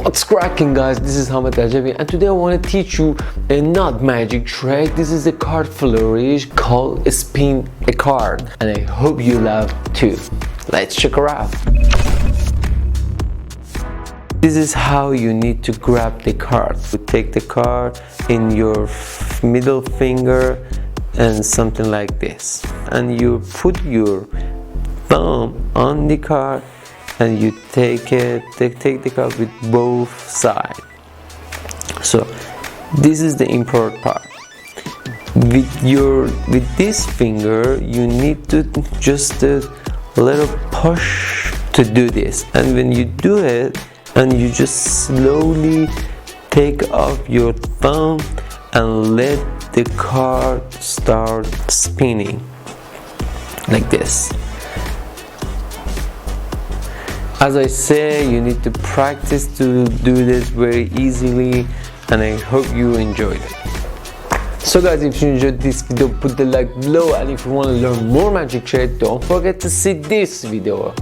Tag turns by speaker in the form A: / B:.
A: What's cracking, guys? This is Rajabi, and today I want to teach you a not magic trick. This is a card flourish called spin a card, and I hope you love too. Let's check her out. This is how you need to grab the card. You take the card in your middle finger and something like this, and you put your thumb on the card and you take the card with both sides. So this is the important part. With this finger you need to just a little push to do this, and when you do it and you just slowly take off your thumb and let the card start spinning like this. As I say, you need to practice to do this very easily, and I hope you enjoyed it. So guys, if you enjoyed this video, put the like below, and if you want to learn more magic tricks, don't forget to see this video.